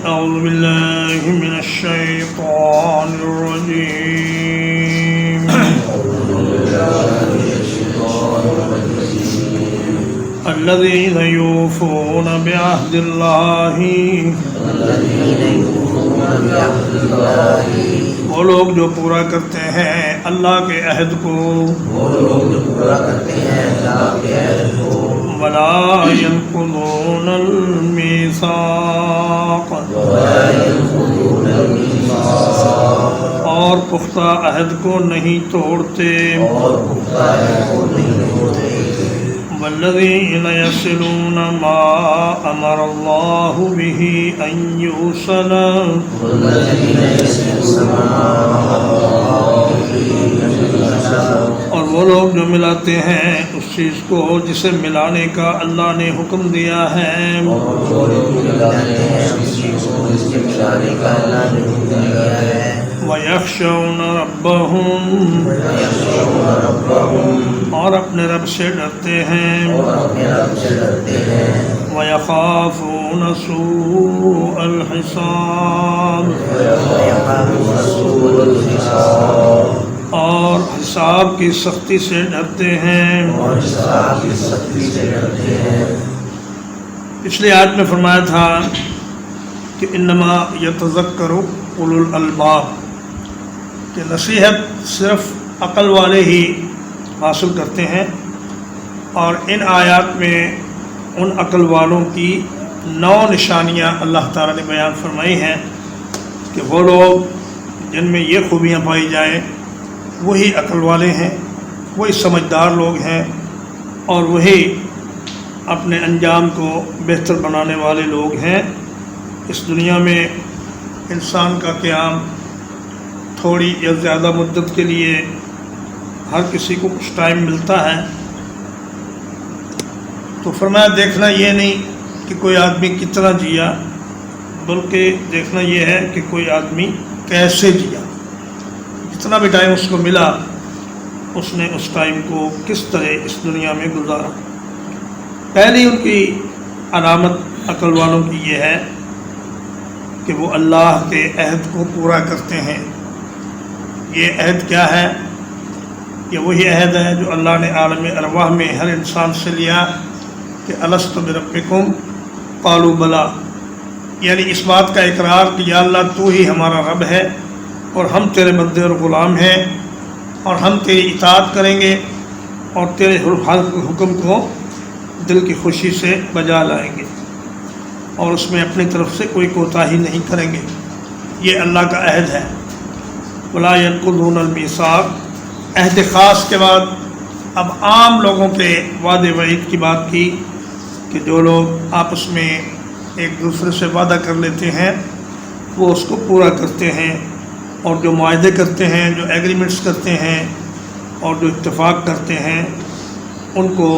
أعوذ بالله من الشيطان الرجيم الذين يوفون بعهد الله وہ لوگ جو پورا کرتے ہیں اللہ کے عہد کو ولا ينقضون الميثاق اور پختہ عہد کو نہیں توڑتے والذین یصلون ما امر اللہ به ان یوصل اور وہ لوگ جو ملاتے ہیں اس چیز کو جسے ملانے کا اللہ نے حکم دیا ہے وَيَخْشَوْنَ رَبَّهُمْ اور اپنے رب سے ڈرتے ہیں وَيَخَافُونَ سُوءَ الْحِسَابِ اور حساب کی سختی سے ڈرتے ہیں پچھلی آیت میں فرمایا تھا کہ انما یتذکر اولو الالباب کہ نصیحت صرف عقل والے ہی حاصل کرتے ہیں اور ان آیات میں ان عقل والوں کی 9 نشانیاں اللہ تعالیٰ نے بیان فرمائی ہیں کہ وہ لوگ جن میں یہ خوبیاں پائی جائیں وہی عقل والے ہیں، وہی سمجھدار لوگ ہیں اور وہی اپنے انجام کو بہتر بنانے والے لوگ ہیں۔ اس دنیا میں انسان کا قیام تھوڑی یا زیادہ مدت کے لیے ہر کسی کو کچھ ٹائم ملتا ہے، تو فرمایا دیکھنا یہ نہیں کہ کوئی آدمی کتنا جیا، بلکہ دیکھنا یہ ہے کہ کوئی آدمی کیسے جیا، جتنا بھی ٹائم اس کو ملا اس نے اس ٹائم کو کس طرح اس دنیا میں گزارا۔ پہلی ان کی علامت عقل والوں کی یہ ہے کہ وہ اللہ کے عہد کو پورا کرتے ہیں۔ یہ عہد کیا ہے؟ یہ وہی عہد ہے جو اللہ نے عالم ارواح میں ہر انسان سے لیا کہ الست بربکم قالوا بلا، یعنی اس بات کا اقرار کہ یا اللہ تو ہی ہمارا رب ہے اور ہم تیرے بندے اور غلام ہیں اور ہم تیری اطاعت کریں گے اور تیرے حکم کو دل کی خوشی سے بجا لائیں گے اور اس میں اپنی طرف سے کوئی کوتاہی نہیں کریں گے۔ یہ اللہ کا عہد ہے۔ ولا ينقضون المیثاق، عہد خاص کے بعد اب عام لوگوں کے وعدے وعید کی بات کی کہ جو لوگ آپس میں ایک دوسرے سے وعدہ کر لیتے ہیں وہ اس کو پورا کرتے ہیں، اور جو معاہدے کرتے ہیں، جو ایگریمنٹس کرتے ہیں اور جو اتفاق کرتے ہیں ان کو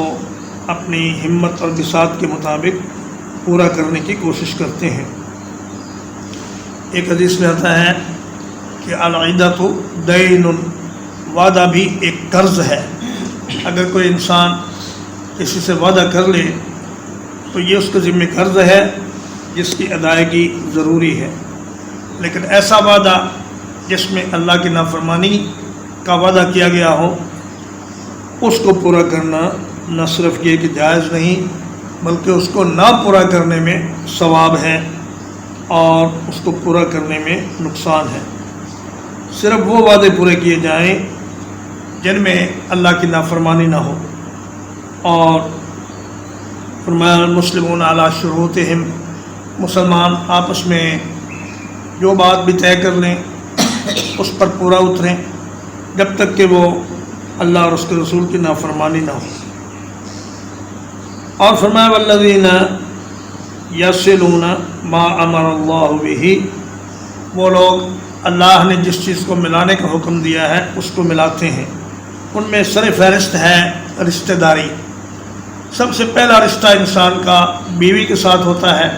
اپنی ہمت اور بساط کے مطابق پورا کرنے کی کوشش کرتے ہیں۔ ایک حدیث میں آتا ہے کہ العیدۃ دین، وعدہ بھی ایک قرض ہے۔ اگر کوئی انسان کسی سے وعدہ کر لے تو یہ اس کے ذمہ قرض ہے جس کی ادائیگی ضروری ہے، لیکن ایسا وعدہ جس میں اللہ کی نافرمانی کا وعدہ کیا گیا ہو اس کو پورا کرنا نہ صرف یہ کہ جائز نہیں بلکہ اس کو نہ پورا کرنے میں ثواب ہے اور اس کو پورا کرنے میں نقصان ہے۔ صرف وہ وعدے پورے کیے جائیں جن میں اللہ کی نافرمانی نہ ہو، اور فرمایا المسلمون علی شروطہم، مسلمان آپس میں جو بات بھی طے کر لیں اس پر پورا اتریں جب تک کہ وہ اللہ اور اس کے رسول کی نافرمانی نہ ہو۔ اور فرمایا والذین یصلون ما امر اللہ بہ، وہ لوگ اللہ نے جس چیز کو ملانے کا حکم دیا ہے اس کو ملاتے ہیں۔ ان میں سر فہرست ہے رشتہ داری۔ سب سے پہلا رشتہ انسان کا بیوی کے ساتھ ہوتا ہے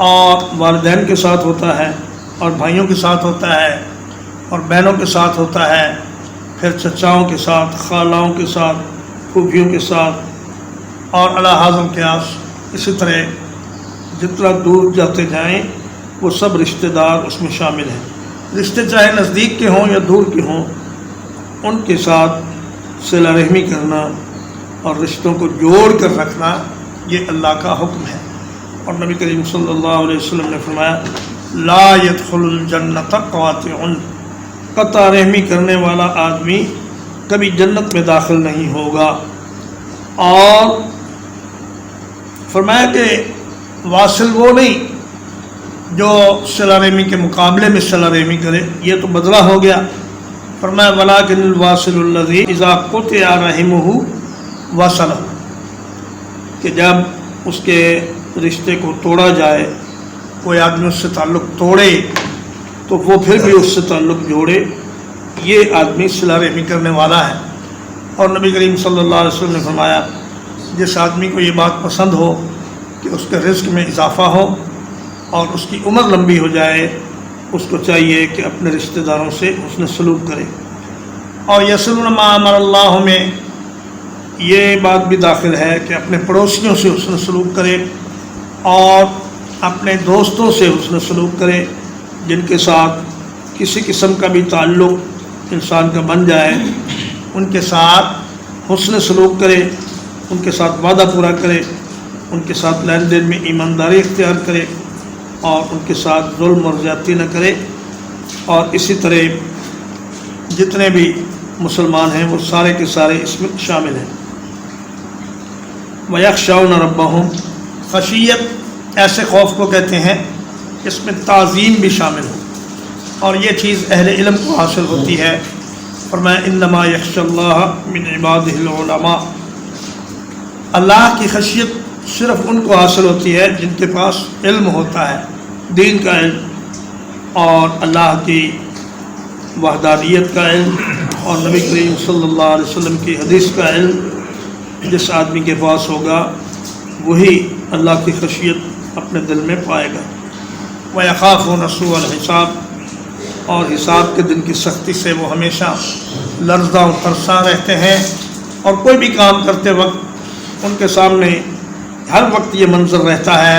اور والدین کے ساتھ ہوتا ہے اور بھائیوں کے ساتھ ہوتا ہے اور بہنوں کے ساتھ ہوتا ہے، پھر چچاؤں کے ساتھ، خالاؤں کے ساتھ، پھوپھیوں کے ساتھ اور اعلیٰ حاضر قیاس۔ اسی طرح جتنا دور جاتے جائیں وہ سب رشتہ دار اس میں شامل ہیں. رشتے چاہے نزدیک کے ہوں یا دور کے ہوں، ان کے ساتھ صلہ رحمی کرنا اور رشتوں کو جوڑ کر رکھنا یہ اللہ کا حکم ہے. اور نبی کریم صلی اللہ علیہ وسلم نے فرمایا لا يدخل الجنت قاطع، قطع رحمی کرنے والا آدمی کبھی جنت میں داخل نہیں ہوگا. اور فرمایا کہ واصل وہ نہیں جو صلہ رحمی کے مقابلے میں صلہ رحمی کرے، یہ تو بدلہ ہو گیا. فرمایا ولکن الواصل الذی اذا قطع رحمہ وصل، کہ جب اس کے رشتے کو توڑا جائے، کوئی آدمی اس سے تعلق توڑے تو وہ پھر بھی اس سے تعلق جوڑے، یہ آدمی صلہ رحمی کرنے والا ہے. اور نبی کریم صلی اللہ علیہ وسلم نے فرمایا جس آدمی کو یہ بات پسند ہو کہ اس کے رزق میں اضافہ ہو اور اس کی عمر لمبی ہو جائے، اس کو چاہیے کہ اپنے رشتہ داروں سے حسن سلوک کرے. اور یصلون ما امر اللہ میں یہ بات بھی داخل ہے کہ اپنے پڑوسیوں سے حسن سلوک کرے اور اپنے دوستوں سے حسن سلوک کرے جن کے ساتھ کسی قسم کا بھی تعلق انسان کا بن جائے، ان کے ساتھ حسن سلوک کرے، ان کے ساتھ وعدہ پورا کرے، ان کے ساتھ لین دین میں ایمانداری اختیار کرے اور ان کے ساتھ ظلم اور زیادتی نہ کرے. اور اسی طرح جتنے بھی مسلمان ہیں وہ سارے کے سارے اس میں شامل ہیں. وَيَخْشَوْنَ رَبَّهُمْ، خشیت ایسے خوف کو کہتے ہیں اس میں تعظیم بھی شامل ہو، اور یہ چیز اہل علم کو حاصل ہوتی ہے. فرمایا انما یخشی اللہ من عبادہ العلماء، اللہ کی خشیت صرف ان کو حاصل ہوتی ہے جن کے پاس علم ہوتا ہے، دین کا علم اور اللہ کی وحدانیت کا علم اور نبی کریم صلی اللہ علیہ وسلم کی حدیث کا علم. جس آدمی کے پاس ہوگا وہی اللہ کی خشیت اپنے دل میں پائے گا. وَيَخَافُونَ سُوءَ الْحِسَابِ، اور حساب کے دن کی سختی سے وہ ہمیشہ لرزاں و ترساں رہتے ہیں. اور کوئی بھی کام کرتے وقت ان کے سامنے ہر وقت یہ منظر رہتا ہے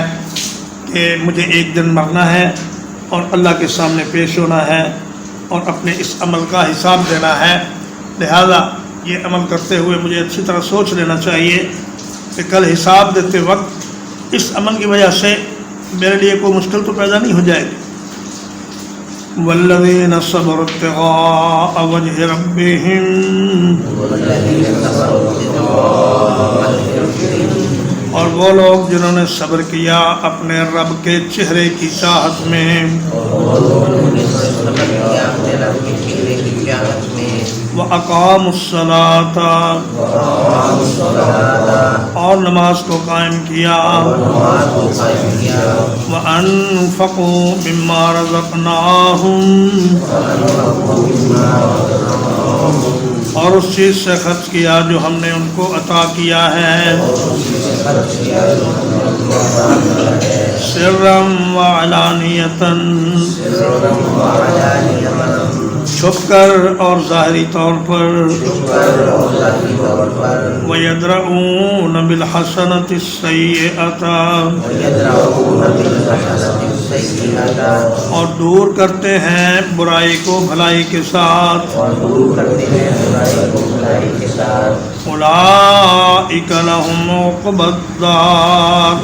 کہ مجھے ایک دن مرنا ہے اور اللہ کے سامنے پیش ہونا ہے اور اپنے اس عمل کا حساب دینا ہے. لہذا یہ عمل کرتے ہوئے مجھے اچھی طرح سوچ لینا چاہیے کہ کل حساب دیتے وقت اس عمل کی وجہ سے میرے لیے کوئی مشکل تو پیدا نہیں ہو جائے گی. والذین صبروا ابتغاء وجہ ربہم، اور وہ لوگ جنہوں نے صبر کیا اپنے رب کے چہرے کی چاہت میں. وَأَقَامُوا الصَّلَاةَ، اور نماز کو قائم کیا. وَأَنفَقُوا مِمَّا رَزَقْنَاهُمْ، اور اس چیز سے خرچ کیا جو ہم نے ان کو عطا کیا ہے. سرًّا وعلانیةً، چھپ کر اور ظاہری طور پر. وَيَدْرَؤُونَ بِالْحَسَنَةِ السَّيِّئَةَ، اور دور کرتے ہیں برائی کو بھلائی کے ساتھ. اولئک لہم عقبی الدار،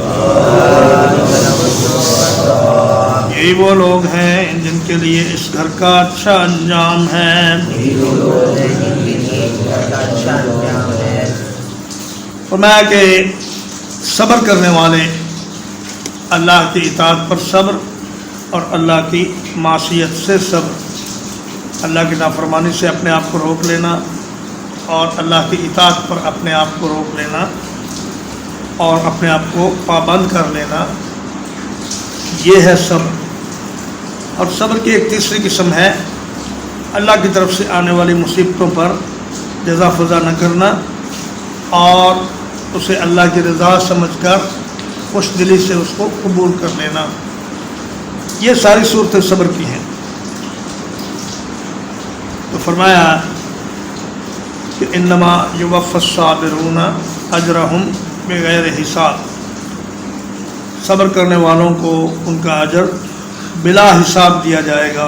یہی وہ لوگ ہیں جن کے لیے اس گھر کا اچھا انجام ہے. فرمایا کہ صبر کرنے والے اللہ کی اطاعت پر صبر اور اللہ کی معصیت سے صبر، اللہ کی نافرمانی سے اپنے آپ کو روک لینا اور اللہ کی اطاعت پر اپنے آپ کو روک لینا اور اپنے آپ کو پابند کر لینا، یہ ہے صبر. اور صبر کی ایک تیسری قسم ہے اللہ کی طرف سے آنے والی مصیبتوں پر جزا فضا نہ کرنا اور اسے اللہ کی رضا سمجھ کر خوش دلی سے اس کو قبول کر لینا. یہ ساری صورتیں صبر کی ہیں. تو فرمایا کہ انما یوفی الصابرون اجرہم بغیر حساب، صبر کرنے والوں کو ان کا اجر بلا حساب دیا جائے گا،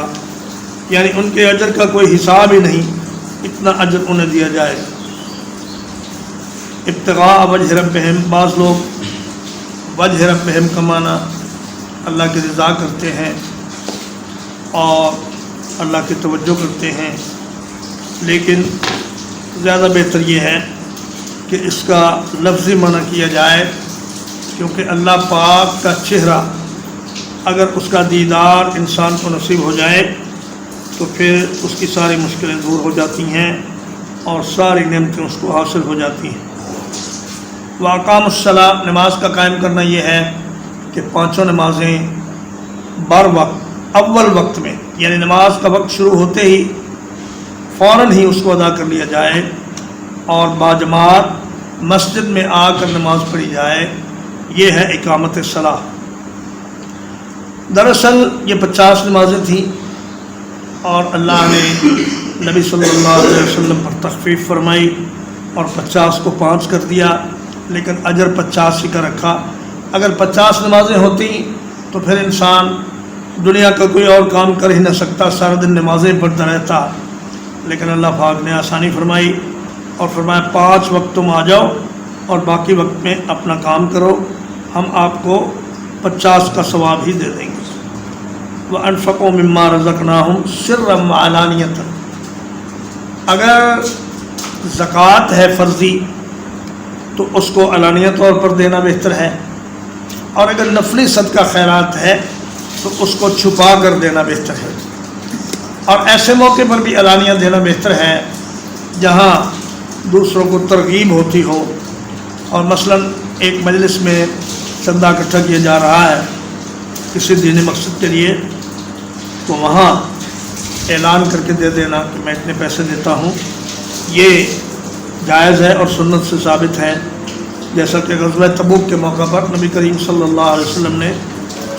یعنی ان کے اجر کا کوئی حساب ہی نہیں، اتنا اجر انہیں دیا جائے گا۔ ابتغاء وجہ ربہم، بعض لوگ وجہ ربہم کا معنی اللہ کی رضا کرتے ہیں اور اللہ کی توجہ کرتے ہیں، لیکن زیادہ بہتر یہ ہے کہ اس کا لفظی معنی کیا جائے، کیونکہ اللہ پاک کا چہرہ اگر اس کا دیدار انسان کو نصیب ہو جائے تو پھر اس کی ساری مشکلیں دور ہو جاتی ہیں اور ساری نعمتیں اس کو حاصل ہو جاتی ہیں۔ واقام الصلاۃ، نماز کا قائم کرنا یہ ہے کہ پانچوں نمازیں بر وقت، اول وقت میں، یعنی نماز کا وقت شروع ہوتے ہی فوراً ہی اس کو ادا کر لیا جائے اور باجماعت مسجد میں آ کر نماز پڑھی جائے، یہ ہے اقامت الصلاۃ۔ دراصل یہ 50 نمازیں تھیں اور اللہ نے نبی صلی اللہ علیہ وسلم پر تخفیف فرمائی اور 50 کو 5 کر دیا، لیکن اجر 50 ہی کا رکھا۔ اگر 50 نمازیں ہوتی تو پھر انسان دنیا کا کوئی اور کام کر ہی نہ سکتا، سارا دن نمازیں پڑھتا رہتا، لیکن اللہ پاک نے آسانی فرمائی اور فرمایا 5 وقت تم آ جاؤ اور باقی وقت میں اپنا کام کرو، ہم آپ کو 50 کا ثواب ہی دے دیں گے۔ وَأَنفَقُوا مِمَّا رَزَقْنَاهُمْ سِرًّا وَعَلَانِيَةً، اگر زکوٰۃ ہے فرضی تو اس کو علانیہ طور پر دینا بہتر ہے، اور اگر نفلی صدقہ خیرات ہے تو اس کو چھپا کر دینا بہتر ہے، اور ایسے موقع پر بھی علانیہ دینا بہتر ہے جہاں دوسروں کو ترغیب ہوتی ہو، اور مثلا ایک مجلس میں چندہ اکٹھا کیا جا رہا ہے کسی دینی مقصد کے لیے، تو وہاں اعلان کر کے دے دینا کہ میں اتنے پیسے دیتا ہوں، یہ جائز ہے اور سنت سے ثابت ہے، جیسا کہ غزوہ تبوک کے موقع پر نبی کریم صلی اللہ علیہ وسلم نے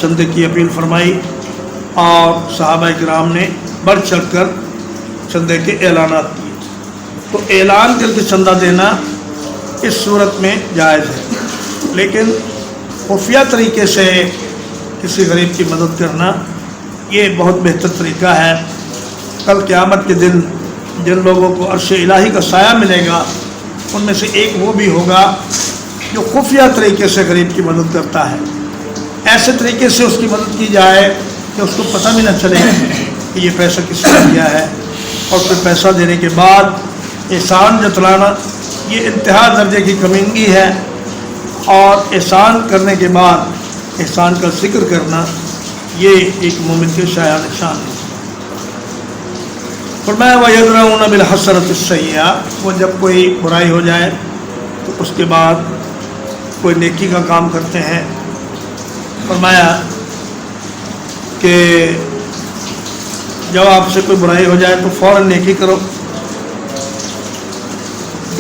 چندے کی اپیل فرمائی اور صحابہ کرام نے بڑھ چڑھ کر چندے کے اعلانات کیے، تو اعلان کر کے چندہ دینا اس صورت میں جائز ہے، لیکن خفیہ طریقے سے کسی غریب کی مدد کرنا یہ بہت بہتر طریقہ ہے۔ کل قیامت کے دن جن لوگوں کو عرش الہی کا سایہ ملے گا ان میں سے ایک وہ بھی ہوگا جو خفیہ طریقے سے غریب کی مدد کرتا ہے، ایسے طریقے سے اس کی مدد کی جائے کہ اس کو پتہ بھی نہ چلے کہ یہ پیسہ کس نے دیا ہے، اور پھر پیسہ دینے کے بعد احسان جتلانا یہ انتہا درجے کی کمینگی ہے، اور احسان کرنے کے بعد احسان کا ذکر کرنا یہ ایک مومن کے شایان نشان ہے۔ فرمایا وَيَدْرَؤُونَ بِالْحَسَنَةِ السَّيِّئَةَ، وہ جب کوئی برائی ہو جائے تو اس کے بعد کوئی نیکی کا کام کرتے ہیں۔ فرمایا کہ جب آپ سے کوئی برائی ہو جائے تو فوراً نیکی کرو،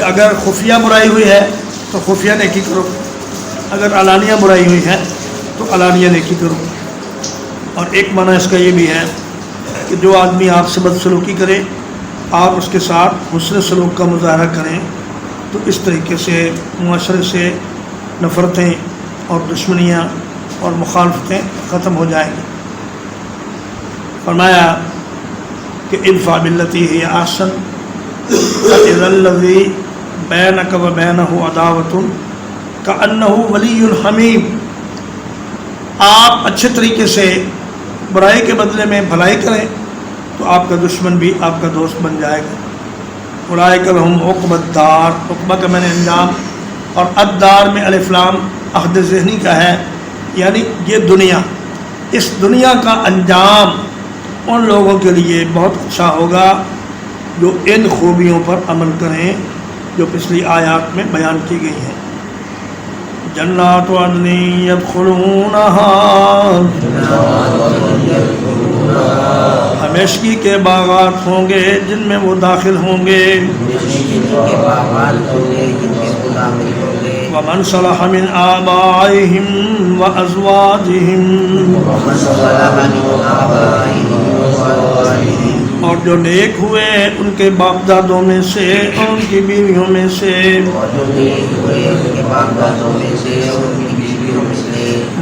اگر خفیہ برائی ہوئی ہے تو خفیہ نیکی کرو، اگر علانیہ برائی ہوئی ہے تو علانیہ نیکی کرو۔ اور ایک معنی اس کا یہ بھی ہے کہ جو آدمی آپ سے بدسلوکی کرے آپ اس کے ساتھ حسن سلوک کا مظاہرہ کریں، تو اس طریقے سے معاشرے سے نفرتیں اور دشمنیاں اور مخالفتیں ختم ہو جائیں گی۔ فرمایا کہ ادفع باللتی ہی احسن فاذا الذی بینک وبینہ عداوۃ کأنہ ولی حمیم، آپ اچھے طریقے سے برائی کے بدلے میں بھلائی کریں تو آپ کا دشمن بھی آپ کا دوست بن جائے گا۔ اولئک لہم عقبی الدار، عقبہ کا میں نے انجام، اور الدار میں الف لام عہد ذہنی کا ہے، یعنی یہ دنیا، اس دنیا کا انجام ان لوگوں کے لیے بہت اچھا ہوگا جو ان خوبیوں پر عمل کریں جو پچھلی آیات میں بیان کی گئی ہیں۔ جنات عدن یدخلونہا، ہمیشگی کے باغات ہوں گے جن میں وہ داخل ہوں گے۔ ومن صلح من آبائہم وازواجہم، اور جو نیک ہوئے ان کے باپ دادوں میں سے اور ان کی بیویوں میں سے،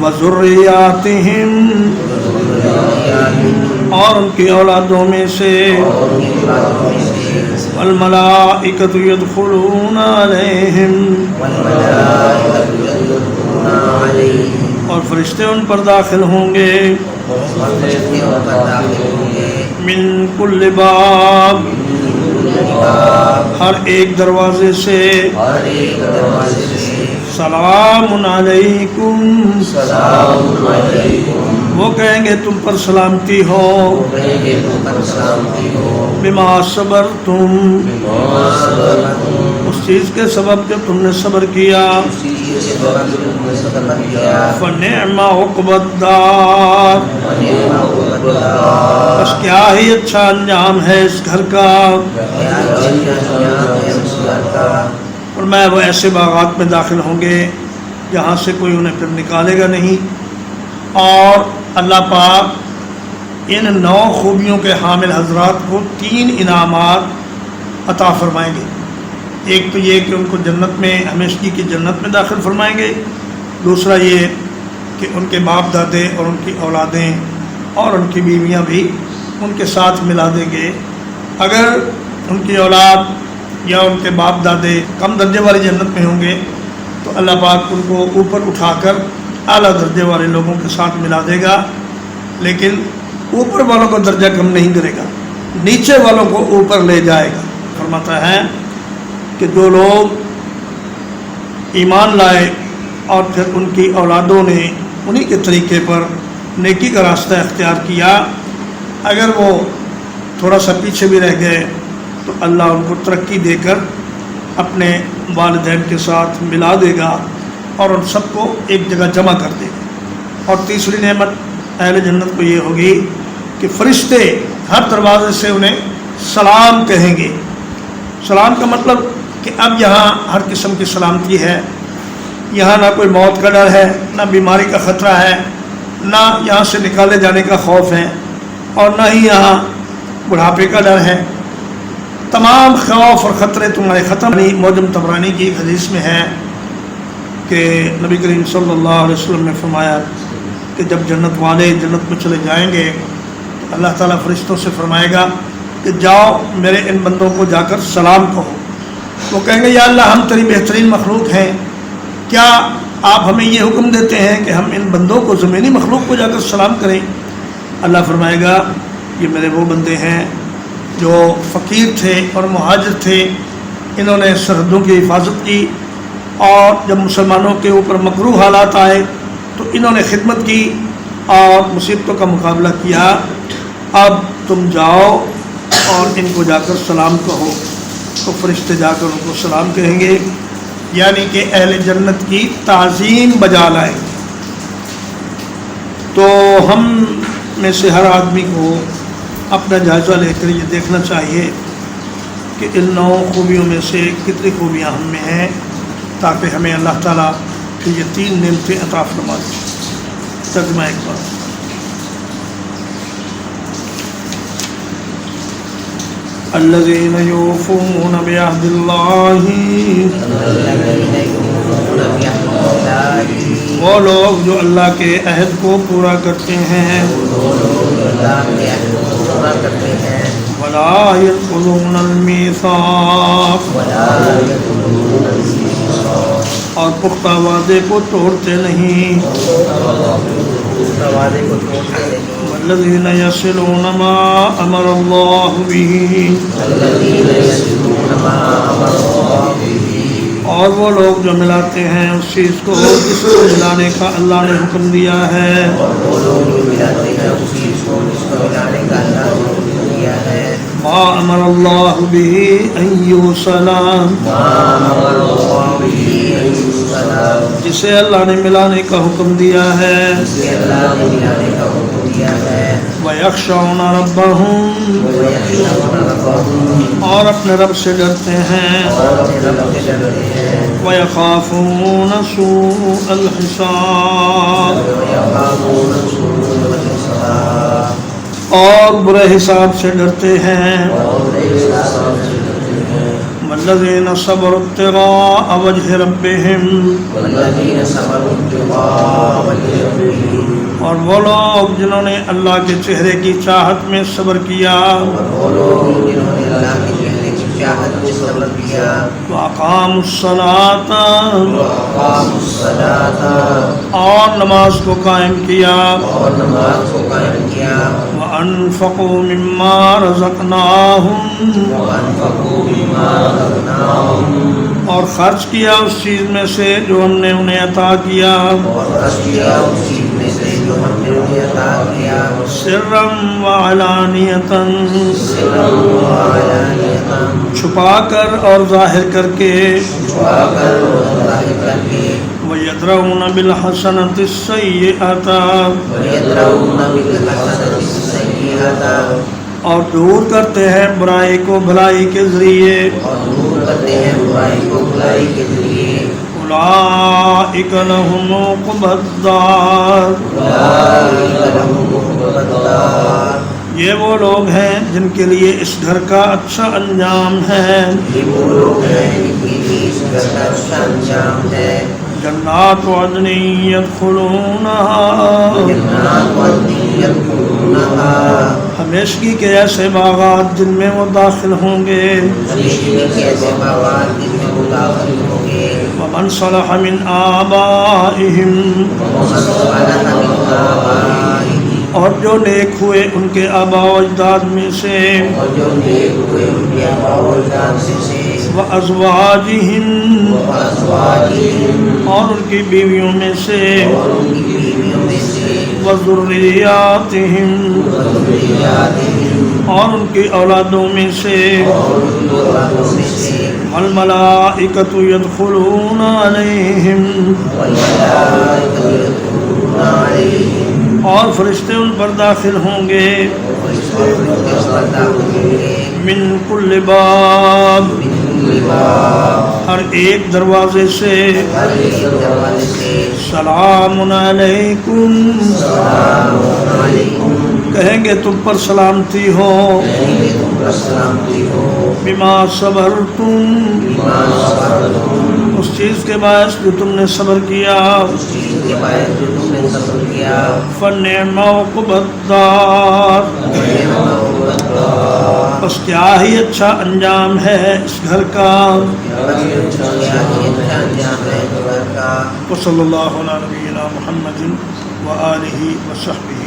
وذریاتہم، اور ان کی اولادوں میں سے والملائکۃ یدخلون علیہم اور فرشتے ان پر داخل ہوں گے من کل باب ہر ایک دروازے سے سلام علیکم وہ کہیں گے تم پر سلامتی ہو بما صبرتم اس چیز کے سبب جو تم نے صبر کیا فنعم عقبی الدار بس کیا ہی اچھا انجام ہے اس گھر کا اور میں وہ ایسے باغات میں داخل ہوں گے جہاں سے کوئی انہیں پھر نکالے گا نہیں اور اللہ پاک ان 9 خوبیوں کے حامل حضرات کو 3 انعامات عطا فرمائیں گے ایک تو یہ کہ ان کو جنت میں ہمیشگی کی جنت میں داخل فرمائیں گے دوسرا یہ کہ ان کے باپ دادے اور ان کی اولادیں اور ان کی بیویاں بھی ان کے ساتھ ملا دیں گے اگر ان کی اولاد یا ان کے باپ دادے کم درجے والی جنت میں ہوں گے تو اللہ پاک ان کو اوپر اٹھا کر اعلیٰ درجے والے لوگوں کے ساتھ ملا دے گا لیکن اوپر والوں کو درجہ کم نہیں کرے گا نیچے والوں کو اوپر لے جائے گا فرماتا ہے کہ جو لوگ ایمان لائے اور پھر ان کی اولادوں نے انہی کے طریقے پر نیکی کا راستہ اختیار کیا اگر وہ تھوڑا سا پیچھے بھی رہ گئے تو اللہ ان کو ترقی دے کر اپنے والدین کے ساتھ ملا دے گا اور ان سب کو ایک جگہ جمع کر دے گا اور تیسری نعمت اہل جنت کو یہ ہوگی کہ فرشتے ہر دروازے سے انہیں سلام کہیں گے سلام کا مطلب کہ اب یہاں ہر قسم کی سلامتی ہے یہاں نہ کوئی موت کا ڈر ہے نہ بیماری کا خطرہ ہے نہ یہاں سے نکالے جانے کا خوف ہے اور نہ ہی یہاں بڑھاپے کا ڈر ہے تمام خوف اور خطرے تمہارے ختم نہیں معجم طبرانی کی ایک حدیث میں ہے کہ نبی کریم صلی اللہ علیہ وسلم نے فرمایا کہ جب جنت والے جنت میں چلے جائیں گے تو اللہ تعالیٰ فرشتوں سے فرمائے گا کہ جاؤ میرے ان بندوں کو جا کر سلام کہو وہ کہیں گے یا اللہ ہم تیری بہترین مخلوق ہیں کیا آپ ہمیں یہ حکم دیتے ہیں کہ ہم ان بندوں کو زمینی مخلوق کو جا کر سلام کریں اللہ فرمائے گا یہ میرے وہ بندے ہیں جو فقیر تھے اور مہاجر تھے انہوں نے سرحدوں کی حفاظت کی اور جب مسلمانوں کے اوپر مکروہ حالات آئے تو انہوں نے خدمت کی اور مصیبتوں کا مقابلہ کیا اب تم جاؤ اور ان کو جا کر سلام کہو تو فرشتے جا کر ان کو سلام کہیں گے یعنی کہ اہل جنت کی تعظیم بجا لائیں تو ہم میں سے ہر آدمی کو اپنا جائزہ لے کر یہ دیکھنا چاہیے کہ ان 9 خوبیوں میں سے کتنی خوبیاں ہم میں ہیں تاکہ ہمیں اللہ تعالیٰ کی یہ 3 نعمتیں عطا فرما دیں ترجمہ ایک بار الذین یوفون بعہد اللہ وہ لوگ جو اللہ کے عہد کو پورا کرتے ہیں ولا ينقضون المیثاق اور پختہ وعدے کو توڑتے نہیں والذین یصلون ما امر اللہ به اور وہ لوگ جو ملاتے ہیں اس چیز کو جس کو ملانے کا اللہ نے حکم دیا ہے ما امر اللہ به ان یوصل جسے اللہ نے ملانے کا حکم دیا ہے وَيَخْشَوْنَ رَبَّهُمْ اور اپنے رب سے ڈرتے ہیں وَيَخَافُونَ سُوءَ الْحِسَابِ اور برے حساب سے ڈرتے ہیں والذین صبروا ابتغاء وجہ ربہم، والذین صبروا ابتغاء وجہ ربہم، اور وہ لوگ جنہوں نے اللہ کے چہرے کی چاہت میں صبر کیا، اور وہ لوگ جنہوں نے اللہ کے چہرے کی چاہت میں صبر کیا، وَأَقَامُوا الصَّلَاةَ، وَأَقَامُوا الصَّلَاةَ، اور نماز کو قائم کیا، اور نماز کو قائم کیا، وَأَنفَقُوا مِمَّا رَزَقْنَاهُمْ، وَأَنفَقُوا مِمَّا رَزَقْنَاهُمْ، اور خرچ کیا اس چیز میں سے جو ہم نے انہیں عطا کیا، اور خرچ کیا اس چیز میں سے جو ہم نے انہیں عطا کیا، سرًّا وعلانیةً، سرًّا وعلانیةً، چھپا کر اور ظاہر کر کے، چھپا کر اور ظاہر کر کے، وَيَدْرَؤُونَ بِالْحَسَنَةِ السَّيِّئَةَ، وَيَدْرَؤُونَ بِالْحَسَنَةِ السَّيِّئَةَ، اور دور کرتے ہیں برائی کو بھلائی کے ذریعے، اور دور کرتے ہیں برائی کو بھلائی کے ذریعے، اولئک لہم عقبی الدار، اولئک لہم عقبی الدار، یہ وہ لوگ ہیں جن کے لیے اس گھر کا اچھا انجام ہے، یہ وہ لوگ ہیں جن کے لیے اس گھر کا اچھا انجام ہے، جنات عدن یدخلونہا، جنات عدن یدخلونہا، ہمیشگی کے ایسے باغات جن میں وہ داخل ہوں گے، ہمیشگی کے ایسے باغات جن میں وہ داخل ہوں گے، ومن صلح من آبائہم، ومن صلح من آبائہم، اور جو نیک ہوئے ان کے آباء و اجداد میں سے، اور جو نیک ہوئے ان کے آباء و اجداد میں سے، وازواجہم، وازواجہم، اور ان کی بیویوں میں سے، اور ان کی بیویوں میں سے، وذریاتہم، وذریاتہم، اور ان کی اولادوں میں سے، اور ان کی اولادوں میں سے، والملائکۃ یدخلون علیہم، والملائکۃ یدخلون علیہم، اور فرشتے ان پر داخل ہوں گے، فرشتے ان پر داخل ہوں گے، من کل باب، من کل باب، ہر ایک دروازے سے، ہر ایک دروازے سے، سلام علیکم، سلام علیکم، کہیں گے تم پر سلامتی ہو، کہیں گے تم پر سلامتی ہو، بما صبرتم، بما صبرتم، اس چیز کے باعث جو تم نے صبر کیا، اس چیز کے باعث جو تم نے صبر کیا، فنعم عقبی الدار، ونعم عقبی الدار، بس کیا ہی اچھا انجام ہے اس گھر کا، بس کیا ہی اچھا انجام ہے اس گھر کا۔ وصلی اللہ علی نبینا محمد وآلہ وصحبہ